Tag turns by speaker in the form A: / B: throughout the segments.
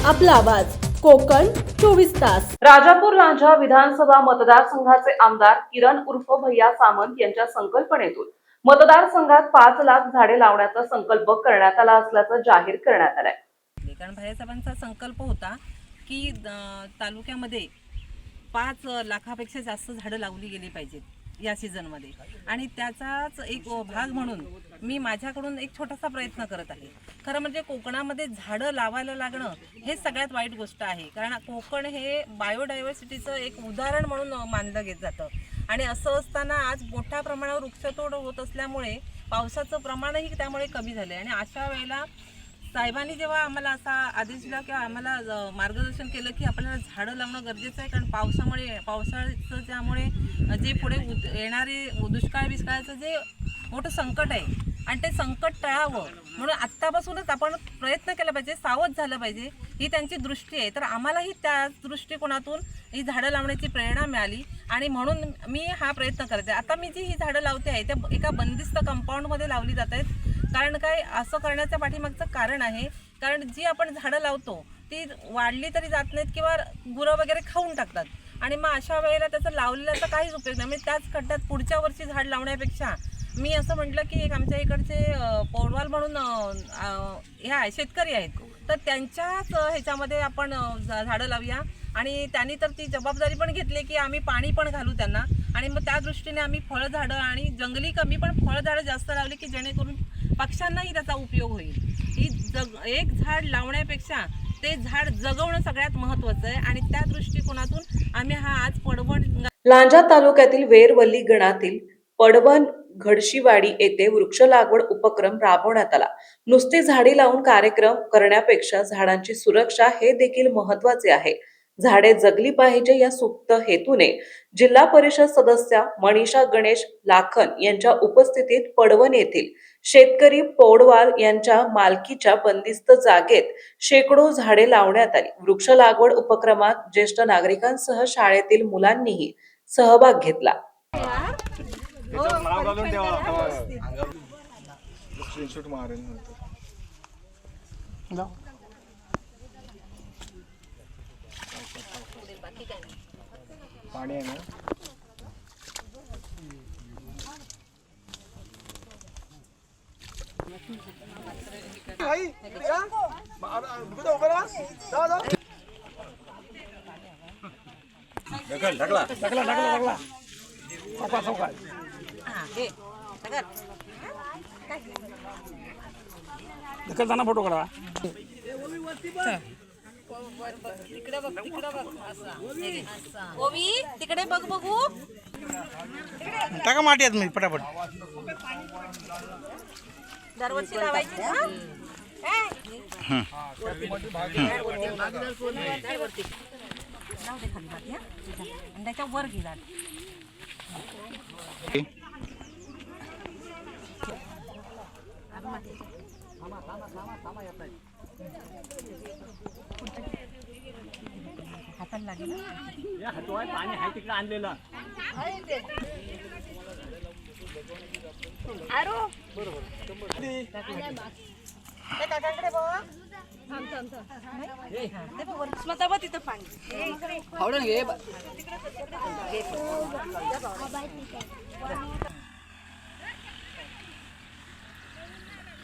A: आपला आवाज कोकण 24 तास।
B: राजापूर लांजा विधानसभा मतदारसंघाचे आमदार किरण उर्फ भैया सामंत यांच्या संकल्पनेतून मतदारसंघात 5 लाख झाडे लावण्याचा संकल्प करण्यात आला असल्याचं जाहीर करण्यात आलंय।
C: कारण भैयासाहेबांचा संकल्प होता की तालुक्यामध्ये 5 लाखापेक्षा जास्त झाडं लावली गेली पाहिजेत या सीझनमध्ये, आणि त्याचाच एक भाग म्हणून मी माझ्याकडून एक छोटासा प्रयत्न करत आहे। खरं म्हणजे कोकणामध्ये झाडं लावायला लागणं हे सगळ्यात वाईट गोष्ट आहे, कारण कोकण हे बायोडायव्हर्सिटीचं एक उदाहरण म्हणून मानलं गेलं जातं। आणि असं असताना आज मोठ्या प्रमाणावर वृक्षतोड होत असल्यामुळे पावसाचं प्रमाणही त्यामुळे कमी झालं आहे। आणि अशा वेळेला साहेबांनी जेव्हा आम्हाला असा आदेश दिला किंवा आम्हाला मार्गदर्शन केलं की आपल्याला झाडं लावणं गरजेचं आहे, कारण पावसाचं त्यामुळे जे पुढे येणारे दुष्काळाचं जे मोठं संकट आहे आणि ते संकट टळावं म्हणून आत्तापासूनच आपण प्रयत्न केला पाहिजे, सावध झालं पाहिजे, ही त्यांची दृष्टी आहे। तर आम्हालाही त्या दृष्टिकोनातून ही झाडं लावण्याची प्रेरणा मिळाली आणि म्हणून मी हा प्रयत्न करते। आता मी जी ही झाडं लावते आहे त्या एका बंदिस्त कंपाऊंडमध्ये लावली जात आहेत। कारण काय असं करण्याच्या पाठीमागचं कारण आहे, कारण जी आपण झाडं लावतो ती वाढली तरी जात नाहीत किंवा गुरं वगैरे खाऊन टाकतात, आणि मग अशा वेळेला त्याचं लावलेल्याचा काहीच उपयोग नाही। म्हणजे त्याच खड्ड्यात पुढच्या वर्षी झाड लावण्यापेक्षा मी असं म्हटलं की एक आमच्या इकडचे पौरवाल म्हणून ह्या शेतकरी आहेत, तर त्यांच्याच ह्याच्यामध्ये आपण झाडं लावूया। आणि त्यांनी तर ती जबाबदारी पण घेतली की आम्ही पाणी पण घालू त्यांना, आणि मग त्या दृष्टीने आम्ही फळझाडं आणि जंगली कमी पण फळझाडं जास्त लावली की जेणेकरून पक्ष्यांनाही त्याचा उपयोग होईल। ही एक झाड लावण्यापेक्षा ते झाड जगवणं सगळ्यात महत्त्वाचं आहे, आणि त्या दृष्टिकोनातून आम्ही हा आज पडवण
B: लांजा तालुक्यातील वेरवली गणातील पडवण घडशीवाडी येथे वृक्ष लागवड उपक्रम राबवण्यात आला। नुसते झाडे लावून कार्यक्रम करण्यापेक्षा झाडांची सुरक्षा हे देखील महत्त्वाचे आहे। झाडे जगली पाहिजे या सुप्त हेतूने जिल्हा परिषद सदस्या मनीषा गणेश लाखन यांच्या उपस्थितीत पडवण येथील शेतकरी पौडवाल यांच्या मालकीच्या बंदिस्त जागेत शेकडो झाडे लावण्यात आली। वृक्ष लागवड उपक्रमात ज्येष्ठ नागरिकांसह शाळेतील मुलांनीही सहभाग घेतला।
D: पाणी आहे ना ढकल फोटो काढा।
C: तिकडे बघ ओवी, तिकडे बघ बघू
D: टाका माटी आत मी पटापट
C: दरवर्षी लावायची ना। त्याच्या वर गेला हाताला लागेल
D: पाणी आहे तिकडे आणलेलं।
C: तिथं पाणी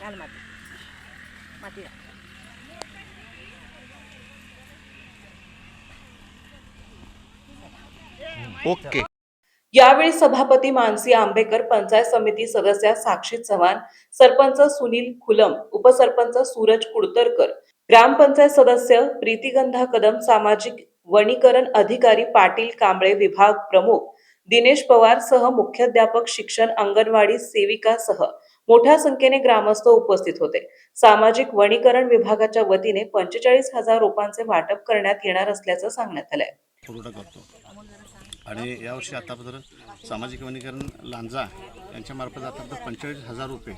C: घाल माती
D: ओके।
B: यावेळी सभापती मानसी आंबेकर, पंचायत समिती सदस्या साक्षी चव्हाण, सरपंच सुनील खुलम, उपसरपंच सूरज कुडतरकर, ग्रामपंचायत सदस्य प्रीतिगंधा कदम, सामाजिक वनीकरण अधिकारी पाटील कांबळे, विभाग प्रमुख दिनेश पवार सह मुख्याध्यापक शिक्षण, अंगणवाडी सेविकासह मोठ्या संख्येने ग्रामस्थ उपस्थित होते। सामाजिक वनीकरण विभागाच्या वतीने 45,000 रोपांचे वाटप करण्यात येणार असल्याचं सांगण्यात आलंय।
E: आणि यावर्षी आतापर्यंत सामाजिक वनीकरण लांजा यांच्यामार्फत आतापर्यंत 45,000 रुपये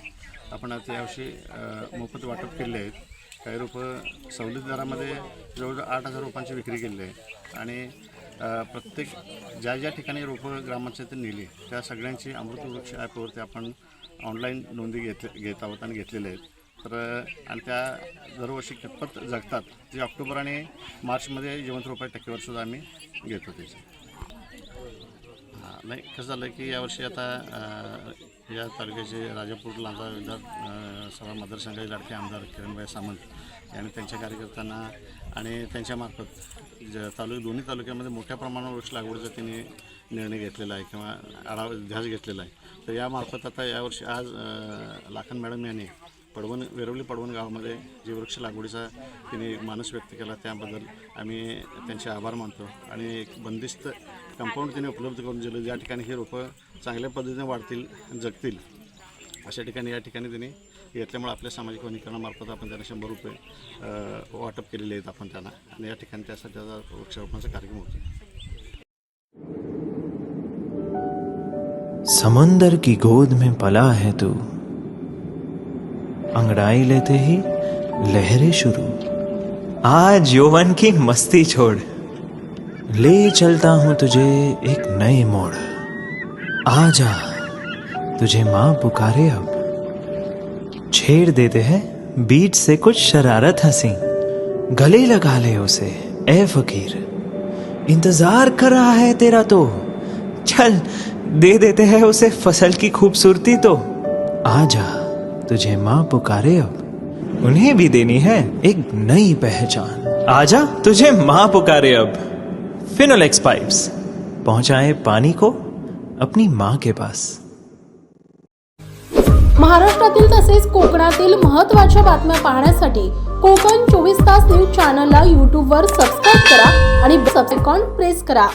E: आपण आता यावर्षी मोफत वाटप केले आहेत। काही रोपं सवलत दरामध्ये जवळजवळ 8,000 रुपयांची विक्री केली आहे, आणि प्रत्येक ज्या ठिकाणी रोपं ग्रामपंचायतीने नेली त्या सगळ्यांची अमृतवृक्ष ॲपवरती आपण ऑनलाईन नोंदी घेत आहोत आणि घेतलेले आहेत। तर आणि त्या दरवर्षी कितपत जगतात ते ऑक्टोबर आणि मार्चमध्ये जिवंत रोपे टक्केवारीसुद्धा आम्ही घेतो त्याची. नाही कसं झालं की यावर्षी आता या तालुक्याचे राजापूर लांजा विधान सभा मतदारसंघाचे लाडके आमदार किरणबाई सामंत यांनी त्यांच्या कार्यकर्त्यांना आणि त्यांच्यामार्फत दोन्ही तालुक्यामध्ये मोठ्या प्रमाणावर वृक्ष लागवडीचा त्यांनी निर्णय घेतलेला आहे किंवा आढावा ध्यास घेतलेला आहे. तर यामार्फत आता यावर्षी आज लाखन मॅडम यांनी वेरवली पडवण गावामध्ये जे वृक्ष लागवडीचा त्यांनी मानस व्यक्त केला त्याबद्दल आम्ही त्यांचे आभार मानतो. आणि एक बंदिस्त कंपाऊंड त्यांनी उपलब्ध करून दिलं ज्या ठिकाणी ही रोपं चांगल्या पद्धतीने वाढतील जगतील अशा ठिकाणी या ठिकाणी त्यांनी घेतल्यामुळे आपल्या सामाजिक वनीकरणामार्फत आपण त्यांना 100 रुपये वाटप केलेले आहेत आपण त्यांना आणि या ठिकाणी त्यासाठी त्याचा वृक्षारोपणाचा कार्यक्रम होतो.
F: समंदर की गोद में पला है तू, अंगड़ाई लेते ही लहरें शुरू, आज यौवन की मस्ती छोड़, ले चलता हूं तुझे एक नए मोड़, आजा तुझे माँ पुकारे अब, छेड़ देते हैं बीच से कुछ शरारत हंसी, गले लगा ले उसे ए फकीर, इंतजार कर रहा है तेरा तो, चल दे देते हैं उसे फसल की खूबसूरती तो, आजा तुझे माँ पुकारे अब, उन्हें भी देनी है एक नई पहचान, आजा तुझे माँ पुकारे अब. फिनोलेक्स पाइप्स पहुंचाए पानी को अपनी माँ के पास.
A: महाराष्ट्रातील तसेच कोकणातील महत्त्वाच्या बातम्या पाहण्यासाठी कोकण 24 तास न्यूज चॅनलला यूट्यूबवर सबस्क्राईब करा आणि बेल आयकॉन प्रेस करा.